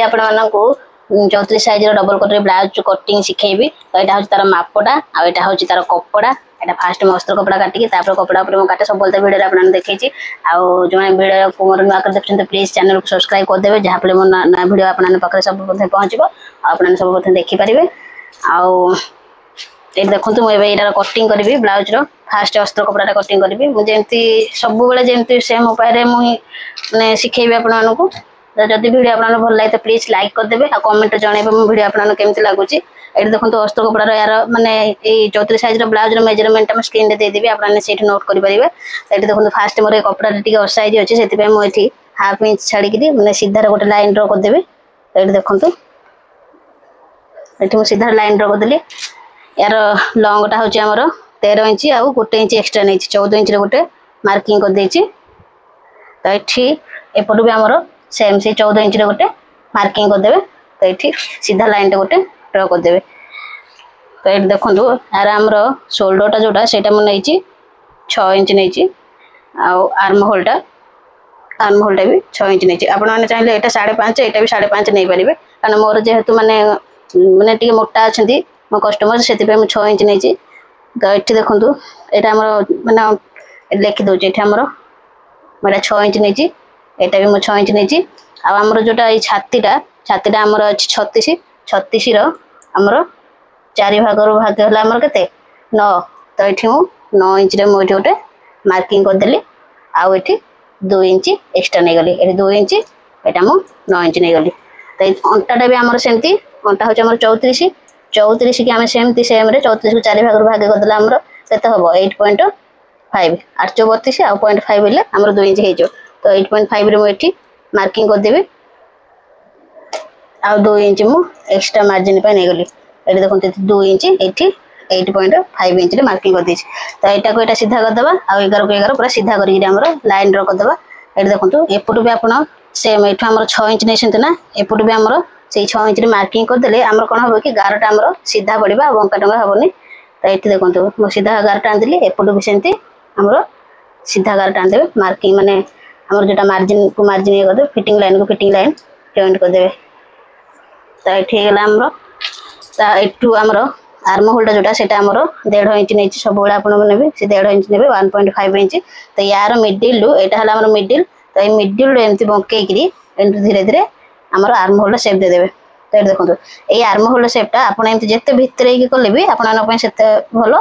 आपण मानकू 34 size double cut blouse cutting शिखेबी तो यहाँ हूँ तार मापटा आटा हूँ तार कपड़ा एटा फास्ट मस्तर कपड़ा काटिकी कपड़ा काटे सब बोलते वीडियो आपने देखी जो वीडियो को मोर नुआ कर देखते प्लीज चैनल को सब्सक्राइब करदे जहाँफल मो ना वीडियो आपने पाखे सब पहुँच आपने सब देखिपारे ये देखो मुझे यहाँ कटिंग करी ब्लाउज फास्ट अस्त्र कपड़ा कटिंग करी मुझे सब जमी सेम उपाय मैंने शिखेबी आपको जदि वीडियो आपको भल लगे तो प्लीज लाइक करदे आ कमेंट जनइबे मो वीडियो आपको केमती लगुच ये देखो अस्त्र कपड़ा यार माने 34 साइज ब्लाउज मेजरमेंट स्क्रीन में देदेवी आपने से नोट करेंगे ये देखो फास्ट मोर कपड़ा टी असाइज अच्छे से मुझे हाफ इंच छाड़ी मैंने सीधार गोटे लाइन ड्र करदेवी ये देखो ये सीधार लाइन ड्र करदेली यार लंगटा हूँ आमर 13 इंच आउ गोटे इंच एक्सट्रा नहीं 14 इंच गोटे मार्किंग कर देछि तो ये एपटू भी आमर सेम से 14 इंच गोटे मार्किंग करदे तो ये सीधा लाइन टे गोटे ड्र करदे तो ये देखो यार आमर शोल्डरटा जोटा से मुझे 6 इंच नहीं आर्म होलटा भी 6 इंच नहीं आपने चाहिए यहाँ 5.5 यहाँ भी 5.5 नहीं पारे कारण मोर जेहेतु माने माने टी मोटा अच्छा मो कस्टमर से 6 इंच नहीं तो ये देखो यहाँ आम मैंने लिखिदे ये 6 इंच नहीं यहाँ भी मुझे 6 इंच नहीं आमर जोटा ये छातीटा आमर अच्छी 36 आमर 4 भाग है आमर के 9 तो ये मुझे 9 इंच मुझे गोटे मार्किंग करदेली आउ ये 2 इंच एक्सट्रा नहीं गली ये 2 इंच यहाँ मुझे 9 इंच नहीं गली तो अंटाटा भी आमर सेमती अंटा हूँ आमर 34 की आम सेमती सेम 34 को 4 भाग भाग करदे आमर के हम 8.5 832 आउ 0.5 बोले आमर 2 इंच हो तो 8.5 रे मुझे मार्किंग करदेवी आउ 2 इंच मु एक्स्ट्रा मार्जिन पे नहीं गली ये देखो 2 इंच ये 8.5 इंच मार्किंग कर दी तो यहाँ को यहाँ सीधा करदे आउ 11 को 11 पूरा सीधा कर लाइन ड्र करदे ये देखो एपटू भी आप सेम ये आम 6 इंच नहीं ना एपटू भी आमर से 6 इंच मार्किंग करदे आमर कौन हम कि गारटा आमर सीधा पड़ा बंका टंगा हेनी तो ये देखो मुझे सीधा गारटा आनदेली एपटू भी सेमती आमर सीधा गारटा आनदेवे मार्किंग माने आमर जोटा मार्जिन को मार्जिन ये करदे फिटिंग लाइन को फिटिंग लाइन जॉइंट करदे तो ये एठू आमर आर्म होल्डर जोटा से आमर 1.5 इंच नहीं सब आपने भी से 1.5 इंच ने 1.5 इंच तो यार मिडिल यहाँ आमर मिडिल तो ये मिडिल एमती बंकई धीरे धीरे आमर आर्म होल्डर सेप देदेवे तो ये देखो ये आर्म होल्डर सेपटा आपड़ एमती जिते भितर कले भी आपसे भल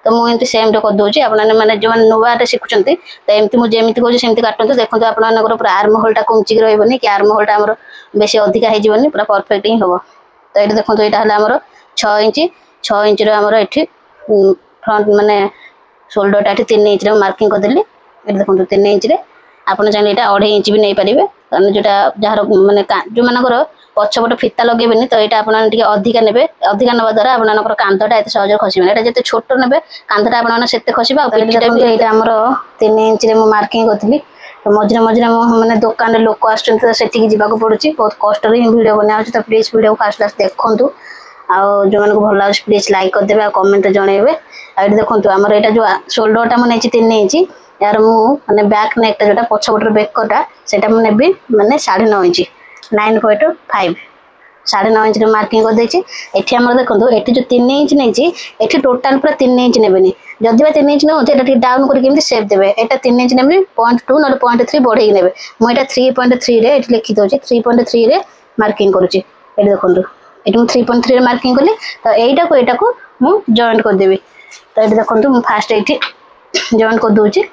तो मुझे सेम कर दूसरी आपने जो नुआ शिखुं तो एमती मुझे जमी कहे सेमती काटते देखो आपंकर पूरा आर्म होल्डा कुमचिक रही कि आर्म होल्डा आमर बेसी अधिका होनी पूरा परफेक्ट ही हम तो ये देखो यहाँ आमर 6 इंच आमर ये फ्रंट माने शोल्डरटा ये 3 इंच मार्किंग करदेली ये देखो 3 इंच आपड़ चाहिए यहाँ 2.5 इंच भी नहीं पारे कारण जोटा जार माने जो मानकर पछपट फिता लगे तो यहाँ आपने अधिका ने अधिका ना द्वारा आपंकर कांधटा एत सहज खसबे यहाँ जिते छोट ने कांधटा आपसे खसबा यहाँ आमर 3 इंच मार्किंग करी मझे मझे मैंने दुकान में लोक आसठी जावाक पड़ी बहुत कष्ट ही भिड बना तो प्लीज भिड फास्ट फास्ट देखूँ जो मैंने भल लगे प्लीज लाइक करदे आ कमेंट जनइबे ये देखो आमर यहाँ जो शोल्डरटा मुझे 3 इंच यार मुझे बैक नेकटा जोटा पछपटर बेकटा से नेबी माने 9.5 इंच 9.5 9.5 इंच मार्किंग कर देछि एठी हमर देखो एठी जो 3 इंच नहीं एठी टोटाल पूरा 3 इंच नेबेनी जदि बा 3 इंच न होते एटा डाउन करके केमति शेप देबे एटा 3 इंच नेबे 0.2 न 0.3 बढ़ेई नेबे मु एटा 3.3 रे एठी लिखि दोछि 3.3 रे मार्किंग करूछि एठी देखो एठी मु 3.3 रे मार्किंग करली तो एटा को मु जॉइंट कर देबी तो एठी देखो मु फास्ट एठी जॉइंट कर दोछि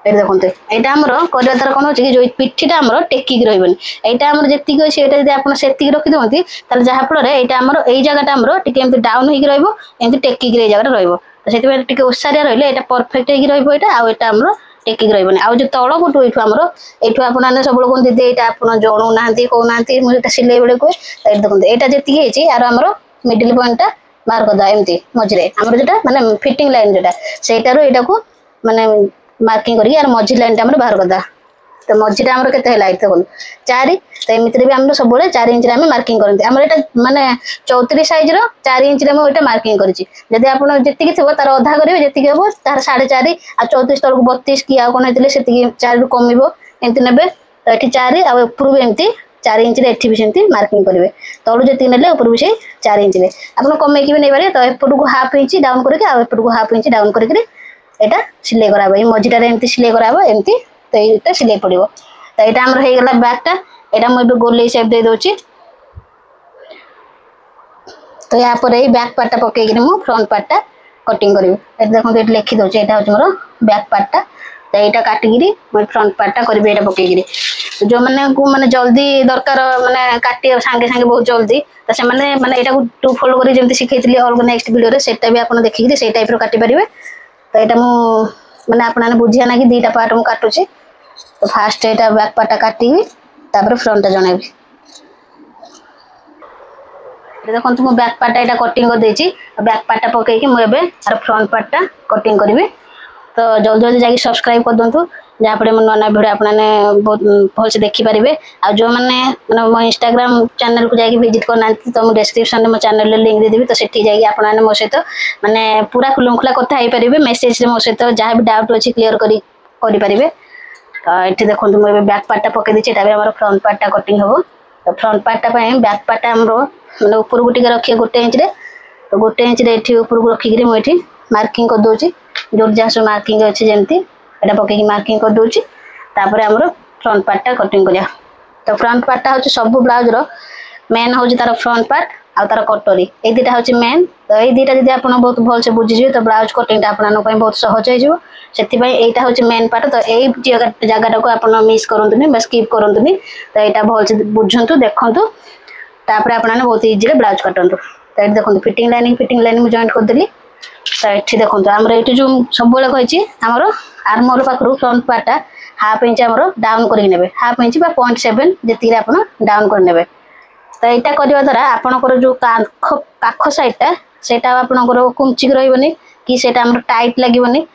ये देखो यहाँ आमर करवा द्वारा कौन हो जो पिठीटा आमर टेकिक रही यहाँ आमर जी अच्छे ये आप से रखी दिखती जहाँफल यहाँ आमर यही जगह आमर टी डाउन होमती टेकिक जगह रही तो ओसारिया रही है परफेक्ट होता आउ यहाँ आमर टेकिक रही आउ जो तल पटू ये आमर ये आपने सब कहते दीदी यहाँ आप जणु ना कहना मुझे सिलाई बेले कहे देखो यहाँ जी यार आमर मिडिल पॉइंटा बाहर करदा एमती मझे आमर जोटा माने फिटिंग लाइन जोटा सेटारो एटा को माने मार्किंग करी यार मझी लाइन टाइम बाहर करदा तो मझीटा आमर केते है लाइट देखो 4 तो एमती भी आम सब 4 इंच आम मार्किंग करते आमर एटा माने 34 साइज रो 4 इंच रे मो एटा मार्किंग करिछि जदि आपण जेतिकी थिबो तार आधा करिवे जेतिकी हेबो तार 4.5 आ 34 तलक 32 की आ कोन हेतले सेतिकी 4 रु कमिबो एमती नेबे तो एठी 4 आ ऊपर भी एमती 4 इंच रे एठी भी सेमती मार्किंग करेंगे तलू जी ने ऊपर भी से 4 इंच रे आप कमेकी भी नहीं पारे तो एपट को हाफ इंच डाउन करके एपट को हाफ इंच डाउन करके एटा सिलाई कराबो ये मझीटा एमती सिलाई कराबो एमती तो ये सिलाई पड़ो तो यहाँ आमर हो गला बैकटा यहाँ मुझे गोल सेप दे दूची तो या पर ये बैक पार्टा पकईकि मुझे फ्रंट पार्टा कटिंग करी देखो ये लिखी दूसरी यहाँ हूँ मोर बैक पार्टा तो यहाँ काटिकी मुझे फ्रंट पार्टा करी यहाँ पकईकि जो मैंने माने जल्दी दरकार माने काटी सांगे सांगे बहुत जल्दी तो से मैंने माने यहाँ टू फोल्ड कर जमी शिखी अलग नेक्स्ट वीडियो से भी आप देखिए से टाइप काटी पारे तो यहाँ मुझे आपने बुझिया ना कि 2टा पार्ट मुझे काटुची तो फास्ट यहाँ बैक पार्टा काटी फ्रंटा जनइबी देखो मुझे बैक पार्टा यहाँ कटिंग कर देती बैक पार्टा पकईकि मुझे फ्रंट पार्टा कटिंग करी तो जल्दी जल्दी जाकि सब्सक्राइब कर दूँ जहाँपे मो नया भिडियो आपने बहुत भलसे देखिपारे आ जो मैंने मो इंस्टाग्राम चैनल को जाकि विजिट करना तो मुझे डिस्क्रिप्शन में मो चैनल लिंक देदेवी तो सेठी जाकि आपने मो सहित माने पूरा खुलमखुला कथा हो पारे मेसेज मो सहित जहाँ भी डाउट अच्छी क्लीयर करें तो ये देखो मुझे बैक पार्टा पकई देती यहाँ फ्रंट पार्टा कटिंग हम तो फ्रंट पार्टा बैक पार्टा आम मैंने ऊपर को रखिए 1 इंच रे तो 1 इंच रे ऊपर को रखिक मुझे मार्किंग कर दूसरी जो जहाँ सब मार्किंग अच्छे जमती यहाँ पकईकि मार्किंग कर दूसरी तापर आमर फ्रंट पार्टा कटिंग करिया तो फ्रंट पार्टा हूँ सब ब्लाउज मेन हूँ तार फ्रंट पार्ट आ तार कटोरी ये 2टा हूँ मेन तो ये 2टा जब आप बहुत भलसे बुझीजे तो ब्लाउज कटिंग आपंप बहुत सहज हो यहाँ हूँ मेन पार्ट तो यही जगह को आप मिस करूँ स्किप करूँ तो यहाँ भलसे बुझु देखूँ तापर आपने बहुत इजी ब्लाउज काटूँ तो ये देखो फिटिंग लाइन मुझे जॉइंट करदेली तो ये देखो आमर ये जो सब कही आमर आर्मर पाखु फ्रंट पार्टा हाफ इंच आमर डाउन करके हाफ इंच 0.7 जी आप डाउन कर तो यहाँ करने द्वारा आपणकर जो काख साइडटा से आपणकर कुमचिक रही कि से टाइट लगे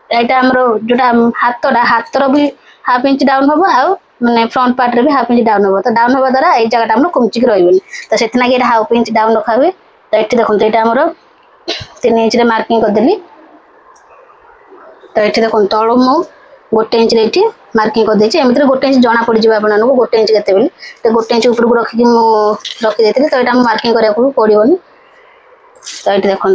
आईटा आमर जोटा हाथर भी हाफ इंच डाउन हम आ मैंने फ्रंट पार्ट रे भी हाफ इंच डाउन हम तो डाउन हवा द्वारा ये जगह आम कुमचिक रही तो से हाफ इंच डाउन रखा हुए तो ये देखो यहाँ आमर 3 इंच रे मार्किंग करदेली तो ये देखो तलू मु 1 इंच रे मार्किंग कर देछि एमिति 1 इंच जना पड़ जिबा आपन 1 इंच केते बेली तो 1 इंच ऊपर को रखि रखी देथिले तो एटा मार्किंग करिया को पड़िबोनी तो ये देखो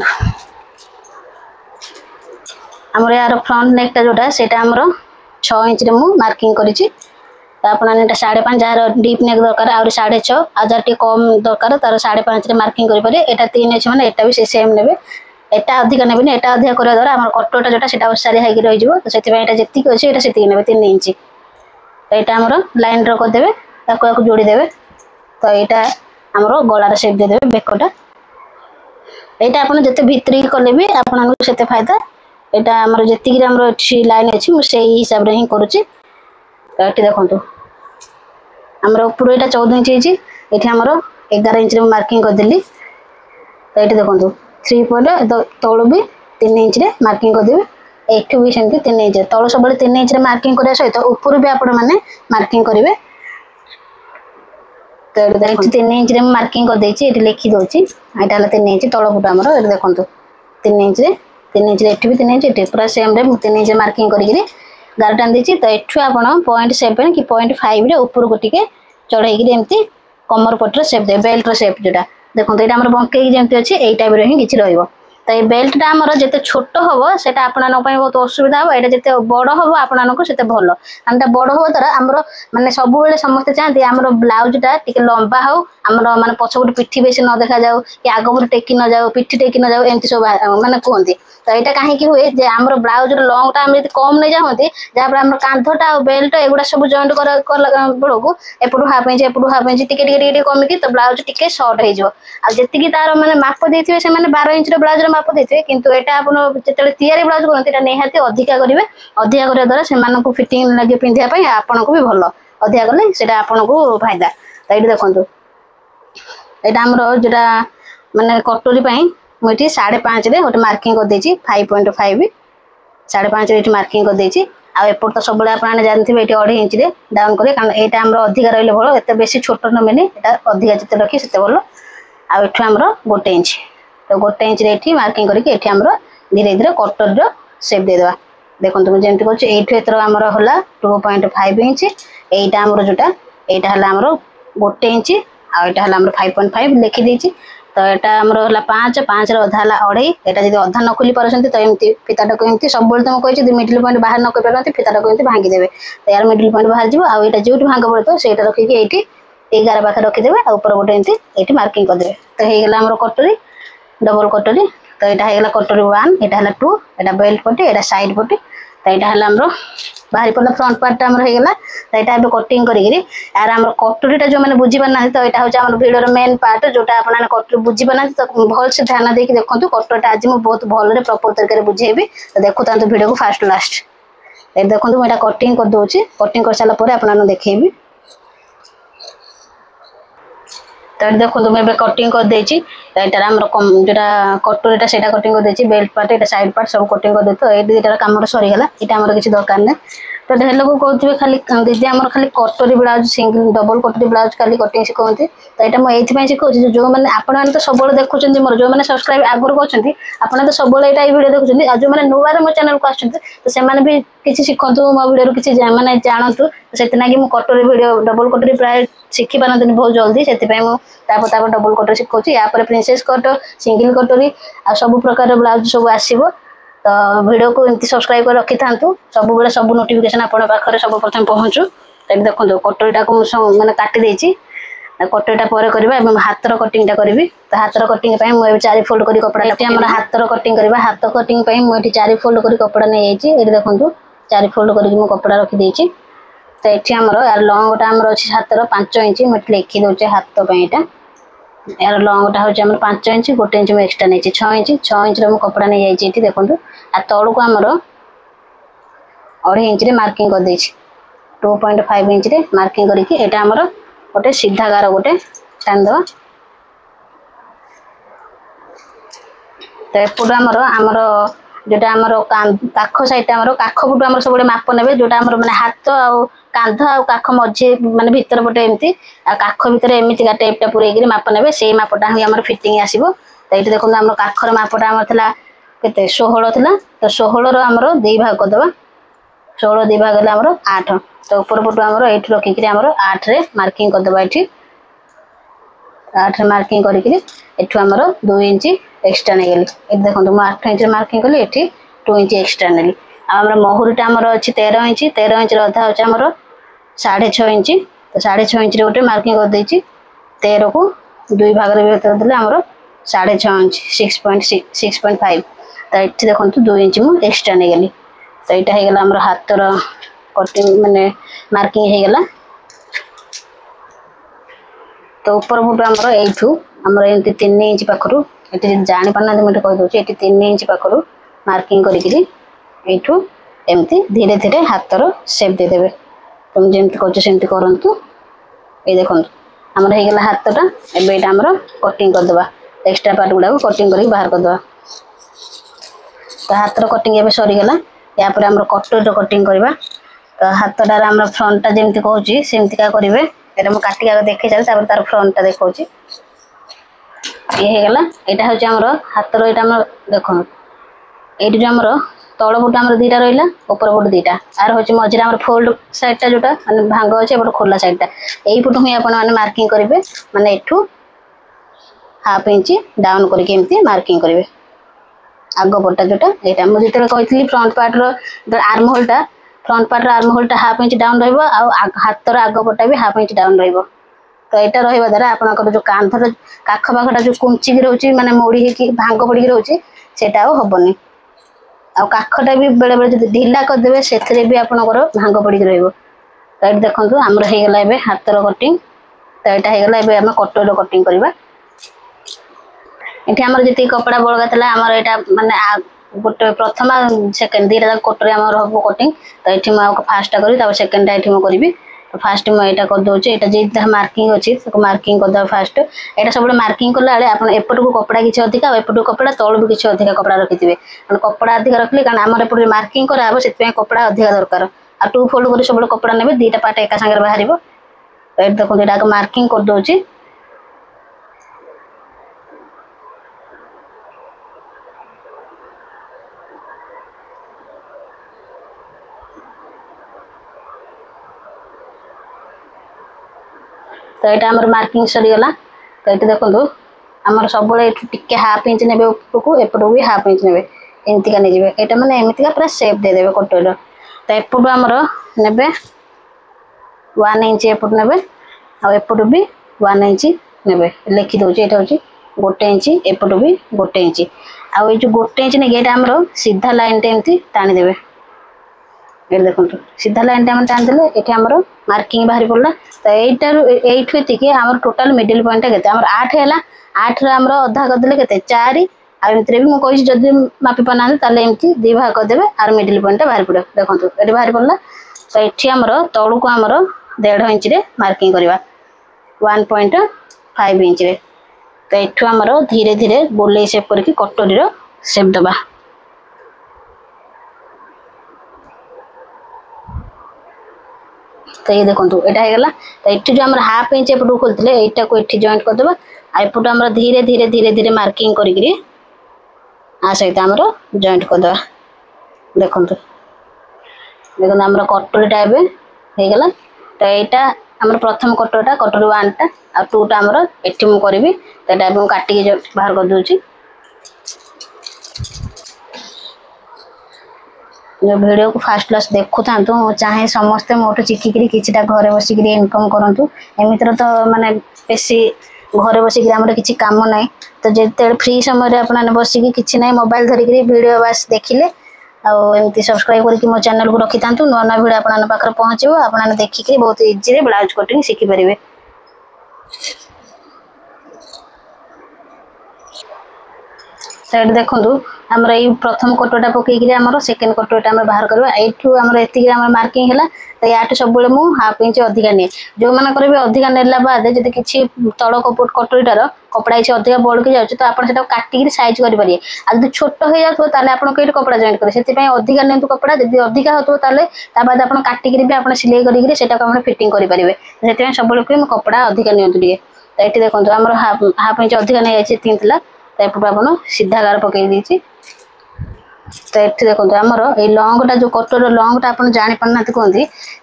हमर यार फ्रंट नेकटा जोटा सेटा हमर 6 इंच रे मु मार्किंग करिछि तो आपन एटा 5.5 जार डीप नेक दरकार और 6.5 आजार टी कम दरकार तार 5.5 रे मार्किंग करि पारे एटा 3 इंच माने एटा भी सेम नेबे एटा अधिक नेबे एटा अधिक करवा द्वारा हमर कटोटा जोटा सेटा ओसारी हाइक रहि जिवो तो सेति एटा जेतिक अछि एटा सेति नेबे 3 इंच तो एटा हमर लाइन ड्रा कर देबे ताको जोड़ी देबे तो एटा हमर गळार शेप दे देबे बेकोटा एटा आपन जते भितरी कले भी आपन सेते फायदा एटा हमर जेतिक रे हमर अछि लाइन अछि मु सेही हिसाब रे ही करूची तो एटी देखंतु हमर ऊपर एटा 14 इंच अछि एठी हमर 11 इंच रे मार्किंग कर देली तो एटी देखंतु 3 पॉइंट तळु भी 3 इंच रे मार्किंग कर देबे एठु भी सेमती 3 इंच तळु सब 3 इंच रे मार्किंग करिया सहित ऊपर भी आपण माने मार्किंग करिवे तो एठी 3 इंच रे मार्किंग कर देछि एठी लिखि दोछि एटा हला 3 इंच तळु फुट हमर एठी देखंतु 3 इंच रे एठी भी 3 इंच एठी पूरा सेम रे 3 इंच मार्किंग करिगिरी गारटान देछि तो एठु आपण 0.7 कि 0.5 रे ऊपर को टिके चढ़ाई एमती कमर पटर शेप दे बेल्ट शेप जोटा देखो ये बंकई जमी अच्छे यही टाइप रे किसी रही तो ये बेल्टा आमर जिते छोट हम से बहुत असुविधा हम यहाँ जिते बड़ हम आपको से भल आमटा बड़ हम द्वारा आमर मानने सब समस्ते चाहती आम ब्लाउजटा टी लंबा हो आमर माने पछपटे पिठी बेसी न देखा जाऊ कि आगपटे टेकी न जाऊ पिठी टेकी न जाऊ एमती सब माने कहते तो यहाँ कहीं हुए जे आमर ब्लाउज लंगटा आम कम नहीं जाती जहाँपर आम कांधटा और बेल्ट एगुड़ा सब जॉइंट बेलू एपटू हाफ इंच टी कमिकी तो ब्लाउज टी सर्ट होती तार मैंने माप देते से 12 इंच ब्लाउज माप देते किंतु एटा आप तैयारी ब्लाउज करते निहाती अधिका करेंगे अधिका करने द्वारा से फिटिंग लगे पिंधापी आपन को भी भल अधिका कले से आपन को फायदा तो ये देखो यहाँ आमर जोटा मानने कटोरी मुझे 5.5 रे गोटे मार्किंग कर देछि 5.5 5.5 रे मार्किंग कर देछि आ एपट तो सब आपने जानते हैं ये 2.5 इंच रे डाउन करे कारण यहाँ आम अधिका रही भल एत बेसी छोट नमेनि यहाँ अधिका जिते रखी से भल आठ आमर 1 इंच तो 1 इंच रे मार्किंग करके धीरे धीरे कटर शेप देदेवा देखो मुझे जमी कहूँ ये एथर आमर है 2.5 इंच यहाँ आमर जोटा एटा हला हमरो 1 इंच आ एटा हला हमरो 5.5 लिखि देछि तो एटा हमरो हला 5 5 रे अधा हला 2.5 एटा जदी अधा न खोली परसंती तो एमती फिताटा को एमती सब बोल तुम कहै छी मिडिल पॉइंट बाहर न कर परंती फिताटा को एमती भांगी देबे तो यार मिडिल पॉइंट बाहर जीवो आ एटा जोट भांग पड़तो सेटा रखि के एठी 11 पाखे रखि देबे आ ऊपर गोटे एमती एठी मार्किंग कर देबे तो हे गेला हमरो कटोरी डबल कटोरी तो एटा हे गेला कटोरी 1 एटा हला 2 एटा बेल्ट पट्टी एटा साइड पट्टी तो एटा हला हमरो बाहरी पड़ला फ्रंट पार्ट हमर हे गेला तो एटा अब कटिंग करी गिरी यार हमर कटोरीटा जो माने बुझी पाना तो एटा होचा हमर वीडियो रो मेन पार्ट जोटा आपन ने कटोरी बुझी पाना तो भल से ध्यान देके देखंतु कटोरीटा आज मु बहुत भल रे प्रॉपर तरीके रे बुझेबी तो देखु तांतु वीडियो को फास्ट लास्ट ए देखंतु मैं एटा कटिंग कर दोची कटिंग कर साला परे आपन ने देखेबी तो देखो मैं कटिंग कर देछि एटार हमर जोटा कटोरीटा सेटा कटिंग कर देछि बेल्ट पार्ट एटा साइड पार्ट सब कटिंग कर दे तो एटा एटार काम सरी गला एटा हमर किछि दरकार नै तो ढेर लोग कहते खाली दीदी आम खाली कटोरी ब्लाउज सिंगल डबल कटोरी ब्लाउज खाली कटिंग शिखाते तो यहाँ मुझे शिखाऊँ जो मैंने आपने तो सब देखुं मोर जो मैंने सब्सक्राइब आगुरी कर आपने तो सब यहाँ वीडियो देखुं आज जो मैंने नुआ मो चैनल को आसुँच तो से भी किसी शिखु मो वीडियो किसी मैंने जानतु से मुझे कटोरी वीडियो डबल कटोरी प्राय शिखी पारती बहुत जल्दी से डबल कटोरी शिखाऊँ या प्रिंसेस कट सिंगल कटोरी आ सब प्रकार ब्लाउज सब आसो तो वीडियो को एमती सब्सक्राइब कर रखी था सब बेले सब नोटिफिकेशन आपन पाखरे सब प्रथम पहुँचू तो देखो कटोरीटा को मैंने काटी देछि कटोरीटा पर करबा एवं हाथर कटिंगटा करी तो हाथर कटिंग पई मु 4 फोल्ड करी कपड़ा एटी हमर हाथर कटिंग करबा हाथ कटिंग पई मु एटी 4 फोल्ड करी कपड़ा नै जाइछि एटी देखंतु 4 फोल्ड करी मु कपड़ा रखी देछि तो एटी हमर यार लॉन्गटा हमर अछि हाथर 5 इंच मु लिखि दोचे हाथ पई एटा यार लॉन्गटा होचे हमर 5 इंच 1 इंच मु एक्स्ट्रा नै 6 इंच रो मु कपड़ा नै जाइछि एटी देखंतु आ तळु को हमर 2.5 इंच रे मार्किंग कर देछि 2.5 इंच रे मार्किंग करी कि एटा हमर गोटे सीधा गार गोटे टान दवा तो एपट आमर जोटा आमर काख साइड आमर काख पटू आमर सब माप ने जोटा आमर माने हाथ आ कांध आ काख मझे माने भीतर पटे एमती आ काख भीतर एमती टेपटा पुरेगी माप ने से मापटा ही आमर फिटिंग आसीबो तो ये देखो आमर काखर मापटा आमर थला केते 16 थला तो 16 रो आमर 2 भाग कर दवा 16 2 भाग आमर 8 तो ऊपर पटू आमर एठी रखी कि आमर 8 रे मार्किंग कर दवा एठी 8 रे मार्किंग करी कि एठू आमर 2 इंच एक्स्ट्रा नै गेली ए देखो मु 8 इंच मार्किंग कली एठी 2 इंच एक्स्ट्रा नेली आमर महुरीटा आमर अछि 13 इंच रे अधा होछ आमर 6.5 इंच तो 6.5 इंच रे गोटे मार्किंग कर देछि 13 को 2 भाग रे भीतर देले आमर 6.5 इंच 6.5 तो एठी देखो 2 इंच मु एक्स्ट्रा नै गेली तो एटा हे गेला आमर हाथर कटिंग माने मार्किंग हे गेला तो ऊपर पटू आमर एठू आमर एंती 3 इंच पाखरु एठी जानि पन्ना मते कहि दोछि एठी 3 इंच पाखरु मार्किंग करि कि एठू एमती धीरे धीरे हाथर शेप दे देबे तुम जेमती कहछ सेमती करंतु ए देखंतु आमर हे गेला हाथटा एबे एटा आमर कटिंग कर देबा एक्स्ट्रा पार्ट गुडा को कटिंग करि बाहर कर देबा तो हाथर कटिंग एबे सरी गेला या पर आमर कटोरी कटिंग करबा तो हाथटार आमर फ्रंटटा जेमती कहूची सेमती का करिवे एटा मु काटी का देखै चाल तापर तार फ्रंटटा देखौची ये हे गेला एटा होची आमर हाथर एटा आमर देखो एटी जो आमर तळ पट आमर दुटा रहिला ऊपर पट दुटा आर होची मझिरा आमर फोल्ड साइडटा जोटा माने भांग अछि एपट खोला साइडटा एई पट हुई आपण माने मार्किंग करिवे माने एठू हाफ इंच डाउन करके एमती मार्किंग करिवे आगो पट्टा जोटा एटा मु जेतले कहितली फ्रंट पार्ट रो आर्म होलटा फ्रंट पार्ट रो आर्म होलटा हाफ इंच डाउन रहइबो आ हाथर आगो पट्टा भी हाफ इंच डाउन रहइबो तो एटा रहइबा द्वारा आपनकर जो कांधर काख पाखटा जो कुंची कि रहउची माने मोड़ी कि भांग पड़ी कि रहउची सेटा आ होबनी आ काखटा भी बेले बेले जदी ढिला कर देबे सेथरे भी आपनकर भांग पड़ी कि रहइबो तो एटा देखंतु हमर हे गेला एबे हाथर कटिंग तो एटा हे गेला एबे हम कटोरी कटिंग करबा एठी हमर जति कपड़ा बळगा तला हमर एटा माने गोटे प्रथम सेकंड दीटा कटोरी हमर हबो कटिंग तो एठी म फास्ट करी तब सेकंड एठी म करबी तो फास्ट म एटा कर दोचे एटा जे मार्किंग अछि तो मार्किंग कर द फास्ट एटा सब मार्किंग करला आले आपण एपट को कपड़ा किछ अधिका एपट को कपड़ा तळ भी किछ अधिका कपड़ा रखिथिबे कारण कपड़ा अधिका रखले कारण हमर एपट मार्किंग करा हबो सेत कपड़ा अधिका दरकार आ 2 फोल्ड करी सब कपड़ा नेबे दीटा पार्ट एका संगे बाहरिबो तो एटा देखो एटा मार्किंग कर दोची तो यहाँ आम मार्किंग सरीगला तो ये देखो आमर सब टे हाफ इंच ने उपरको एपटू भी हाफ इंच ने एमतीका नहीं यहाँ मैंने एमतीका पूरा सेप देदेवे कटोर तो एपटू आमर ने 1 इंच एपट ने आएपटू भी 1 इंच ने लिखिदे यहाँ हूँ 1 इंच एपटू भी 1 इंच आउ ये जो 1 इंच नहीं ये आमर सीधा लाइन टे टाणीदे ये देखो सीधा लाइन टाइम टाणीदे ये आमर मार्किंग बाहरी पड़ा तो यही आम टोटाल मिडिल पॉइंट के 8 है 8 आमर अधा करदे के 4 आमती भी मुझे जदि मापी पाना एमती 2 भाग करदे आर मिडिल पॉइंट बाहरी पड़े देखो ये बाहरी पड़ा तो ये आमर तलू को आमर 1.5 इंच मार्किंग करवा 1.5 इंच तो ये आमर धीरे धीरे गोले सेप करके कटोरी सेप दबा तो ये देखो यहाँ होगा तो ये जो आम हाफ इंच एपटू खोलते यहाँ को ये जॉइंट करदे आईपटू आम धीरे धीरे धीरे धीरे मार्किंग करी आ सहित आमर जॉइंट करदे देखो देखो आम कटोरीटा होगला तो यहाँ आम प्रथम कटोरीटा कटोरी 1 टा आ 2 टा आमर एटी मु करी तो यहाँ काटिकी बाहर कर दूची जो वीडियो को फास्ट क्लास देखु था चाहे समस्ते मोटू चिकिकी किटा घरे बसिक इनकम करूँ एमती तो माने बेसी घरे बसिक किसी काम ना तो जिते फ्री समय आपने बसिक किसी ना मोबाइल धरिक वीडियो बास देखिले आमती सब्सक्राइब करके मो चैनल को रखी था नुआ नुआ वीडियो आपन पाखे पहुँचो आपने देखिक बहुत इजी ब्लाउज कटिंग शिखिपारे तो ये देखो आमर ये प्रथम कटोटा पकईकि आमर सेकेंड कटोटा आम बाहर करवा यू आम एति मार्किंग है तो या सब मुझे हाफ इंच अधिका निए जो मानकर भी अधिका नेला बाद जब किसी तल कटोरीटार कपड़ा किसी अधिका बढ़ जाए तो आप काटिक साइज करेंगे आ जब छोट हो जाए आपको कहीं कपड़ा जॉइंट करें से अधिका नियंतु कपड़ा जब अधिका हो बाद आप काटिक भी आप सिलाई करेंगे फिटिंग करेंगे से सब कपड़ा अधिका नियंतु तो ये देखो आम हाफ इंच अधिका नहीं जाए 3 थी तो एपटू आप सीधा गार पकई देती तो ये देखो आमर ये लंगटा जो कटोर लंगटा आप जानी पाना कहते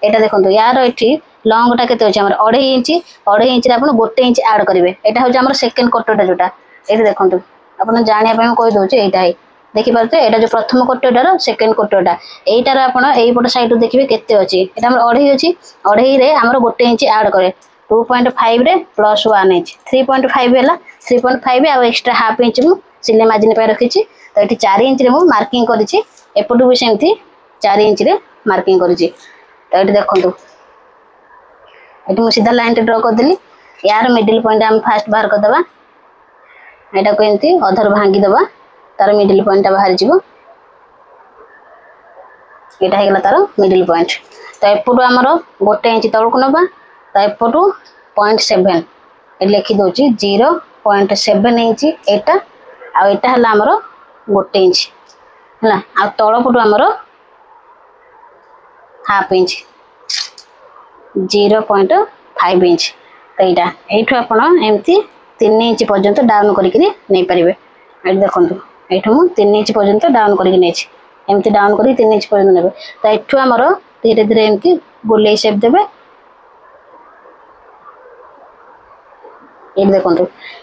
यहाँ देखो यार ये लंगटा के 2.5 इंच आप 1 इंच आड करेंगे यहाँ हूँ आम सेकेंड कटोरटा जोटा ये देखो आप जानापी कहीदे यहाँ देखिपे यहाँ जो प्रथम कटोरटार सेकेंड कटोरटा यहीटार आपट सैड देखिए केते अच्छी यहाँ आम 2.5 अच्छी 2.5 आमर 1 इंच आड करे 2.5 रे प्लस 1 इंच 3.5 है 3.5 आ एक्सट्रा हाफ इंच मु सिलाई मार्जिन रखी तो ये 4 इंच मु मार्किंग करी एपटू भी सेमती 4 इंच मार्किंग करी तो ये देखो ये मुझे सीधा लाइन ड्र करदेली यार मिडिल पॉइंट आम फास्ट बाहर करदे यहाँ को एमती अधर भांगीदे तार मिडिल पॉइंट बाहर जीव यहाँ होगा तार मिडिल पॉइंट तो एपटू आमर 1 इंच तलू नवा तो एपटू 0.7 लिखिदे 0.7 इंच एटा आटा है आमर 1 इंच है आ तलपटू आमर हाफ इंच 0.5 इंच तो यहाँ यू आप एमती 3 इंच पर्यंत डाउन करके नहीं पारे ये देखो यू 3 इंच पर्यंत डाउन करके एमती डाउन कर 3 इंच पर्यंत ने तो यू आमर धीरे धीरे एमती गोले सेप देवे ये देखो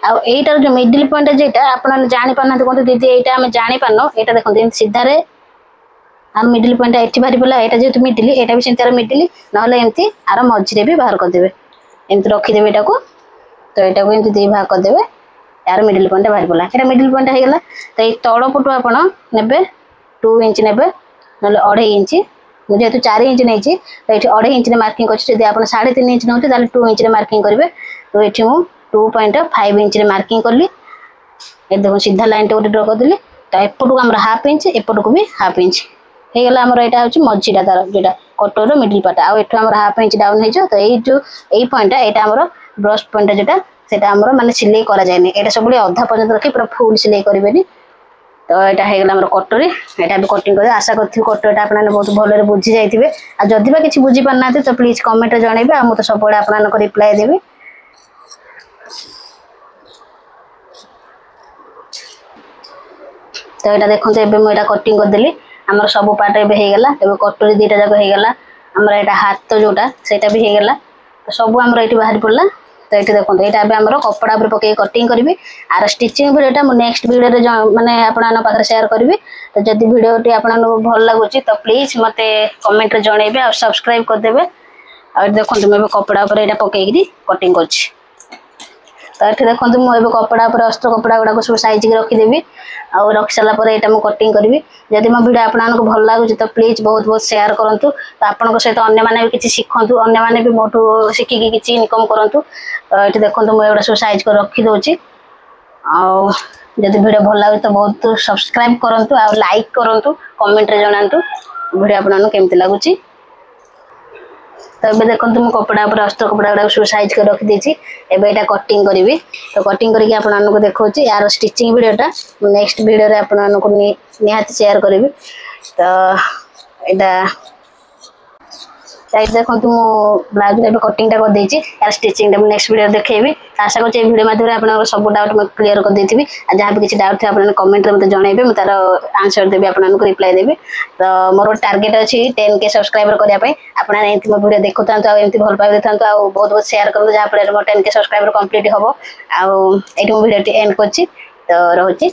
आईटार जो मिडिल पॉइंट जेटा आप जानी पाना कहते दीदी यहाँ आम जानी पान यहाँ देखो सीधारे आम मिडिल पॉइंट ये बाहरी पड़ा यहाँ जेहतु मिडिल यहाँ भी सेमती मिडिल ना एमती आर मझे भी बाहर करदे एमती रखीदे यहाँ को तो यहाँ को एमती 2 भाग करदे यार मिडिल पॉइंट बाहरी पड़ा यहाँ मिडिल पॉइंट होगा तो ये तलपटू आप ने 2 इंच ने ना 2.5 इंच मुझे जेहतु 4 इंच नहीं तो ये 2.5 इंच मार्किंग कर आप 3.5 इंच नौ 2 इंच मार्किंग करेंगे तो ये मुझे 2.5 इंच मार्किंग कली ये देखो सीधा लाइन गोटे ड्र करदेली तो एपटू आम हाफ इंच एपटू को भी हाफ इंच होगा आमर यहाँ हूँ मझीटा तार जोटा कटोर मिडिल पार्ट आम हाफ इंच डाउन हो तो ये जो यही पॉइंटा यहाँ आमर ब्रश पॉइंटा जोटा से माने सिलाई कराए यहाँ सब अधा पर्यटन रखी पूरा फुल सिलाई करेंगे तो यहाँ होगा आम कटोरी यहाँ भी कटिंग कर आशा करी कटोरीटा आपने बहुत भलि बुझी जाइए आ जदि बा किसी बुझी पाना तो प्लीज कमेंट जनइबे आ मुझे सब आप रिप्लाई देवी तो यहाँ देखो मुझे कटिंग करदेली आमर सब पार्ट एगला कटोरी 2टा जाक होगला आमर यहाँ हाथ जोटा से भी होगला तो सब आमर ये बाहरी पड़ा तो ये देखो यहाँ आम कपड़ा पर पकई कटिंग करी आर स्टिचिंग भिडियोटा मुझे नेक्स्ट भिडियो मानने आप सेयार करी। तो जदि भिडियोटी आपको भल लगुच तो प्लीज मत कमेंट जनइबे और सब्सक्राइब करदे। और देखो मुझे कपड़ा पर यहाँ पकईकि कटिंग कर। तो ये देखो मुझे कपड़ा पर अस्त्र कपड़ा गुड़ाक सब साइज की रखीदेवी और रखी सारापर यहाँ मुझे कटिंग करी। जदि मो भिडियो आपको भल लगुच तो प्लीज बहुत बहुत शेयर करूँ। तो आपंक सहित अन्य भी किसी शिखु अन्य भी मोटू शिखिकी किसी इनकम करूँ। तो ये देखो मुझे सब साइज कर रखीदे। जदि भिडियो भल लगे तो बहुत सब्सक्राइब करूँ और लाइक करूँ कमेंट जनातु भिडियो आपको केमती लगुच। तो ये देखो मुझे कपड़ा पर अस्त्र कपड़ा गुड़ा सब साइज कर रखी यहाँ कटिंग करी। तो कटिंग करके आपको देखा यार स्टिचिंग भिडियोटा नेक्स्ट भिडियो आपको निहाती शेयर करी। तो यहाँ देखो मु ब्लाउज कटिंग कर देती यार स्टिचिंग नेक्स्ट वीडियो देखेबी। आशा कर वीडियो माध्यम आप सब डाउट मैं क्लीयर कर देती। जहाँ भी किसी डाउट थे आप कमेंट में मतलब जनइबे मुझे तार आंसर देवी आपको रिप्लाई देवी। तो मोर टार्गेट अच्छी 10K सब्सक्राइबर करने आप मो वीडियो देखु था एमती भल पाई था बहुत बहुत शेयर करूँ जहाँफल मोर 10K सब्सक्राइबर कंप्लीट हम आठ वीडियो एंड कर। तो रोचे।